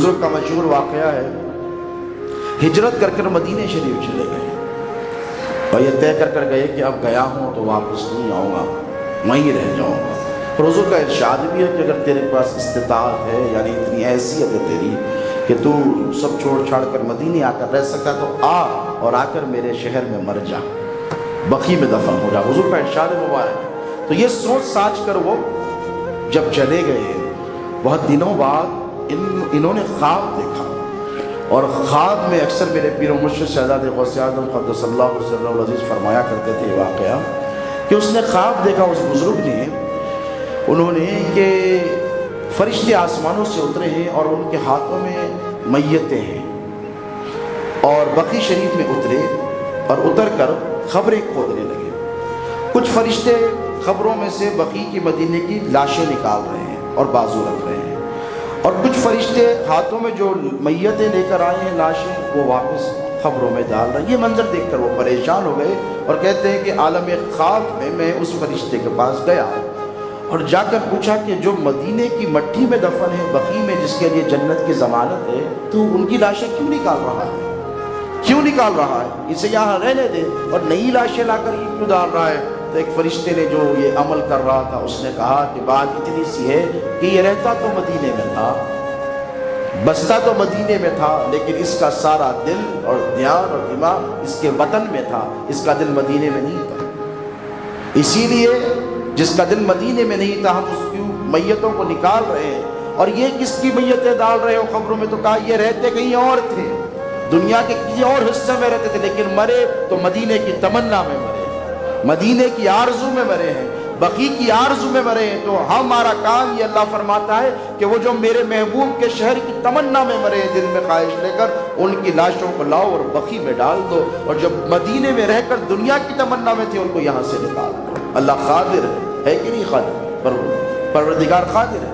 بزرگ کا مشہور واقعہ ہے، ہجرت کر کر مدینہ شریف چلے گئے اور یہ طے کر کر گئے کہ اب گیا ہوں تو واپس نہیں آؤں گا، وہیں رہ جاؤں گا۔ اور حضور کا ارشاد بھی ہے کہ اگر تیرے پاس استطاعت ہے، یعنی اتنی حیثیت ہے تیری کہ تو سب چھوڑ چھاڑ کر مدینہ آ کر رہ سکتا تو آ، اور آ کر میرے شہر میں مر جا، بقیع میں دفن ہو جا۔ حضور کا ارشاد مبارک۔ تو یہ سوچ ساچ کر وہ جب چلے گئے، بہت دنوں بعد انہوں نے خواب دیکھا، اور خواب میں اکثر میرے پیر و مرشد شہزادہ غوث اعظم قدس اللہ سرہ العزیز فرمایا کرتے تھے یہ واقعہ کہ اس نے خواب دیکھا، اس بزرگ نے، انہوں نے کہ فرشتے آسمانوں سے اترے ہیں اور ان کے ہاتھوں میں میتیں ہیں، اور بقیع شریف میں اترے اور اتر کر خبریں کھودنے لگے۔ کچھ فرشتے خبروں میں سے بقیع کی مدینے کی لاشیں نکال رہے ہیں اور بازو رکھ رہے ہیں، اور کچھ فرشتے ہاتھوں میں جو میتیں لے کر آئے ہیں لاشیں وہ واپس خبروں میں ڈال رہے ہیں۔ یہ منظر دیکھ کر وہ پریشان ہو گئے اور کہتے ہیں کہ عالم خواب میں اس فرشتے کے پاس گیا اور جا کر پوچھا کہ جو مدینے کی مٹی میں دفن ہے، بقیع میں، جس کے لیے جنت کی ضمانت ہے، تو ان کی لاشیں کیوں نکال رہا ہے؟ کیوں نکال رہا ہے؟ اسے یہاں رہنے دے، اور نئی لاشیں لا کر یہ کیوں ڈال رہا ہے؟ تو ایک فرشتے نے جو یہ عمل کر رہا تھا اس نے کہا کہ بات اتنی سی ہے کہ یہ رہتا تو مدینے میں تھا، بستا تو مدینے میں تھا، لیکن اس کا سارا دل اور دھیان اور دماغ اس کے وطن میں تھا، اس کا دل مدینے میں نہیں تھا۔ اسی لیے جس کا دل مدینے میں نہیں تھا ہم اس کی میتوں کو نکال رہے ہیں، اور یہ کس کی میتیں ڈال رہے ہو خبروں میں؟ تو کہا یہ رہتے کہیں اور تھے، دنیا کے کسی اور حصے میں رہتے تھے، لیکن مرے تو مدینے کی تمنا میں مرے، مدینے کی آرزو میں مرے ہیں، بقیع کی آرزو میں مرے ہیں۔ تو ہمارا کام یہ اللہ فرماتا ہے کہ وہ جو میرے محبوب کے شہر کی تمنا میں مرے ہیں، دل میں خواہش لے کر، ان کی لاشوں کو لاؤ اور بقیع میں ڈال دو، اور جو مدینے میں رہ کر دنیا کی تمنا میں تھے ان کو یہاں سے نکال دو۔ اللہ قادر ہے کہ نہیں قادر؟ پروردگار قادر ہے۔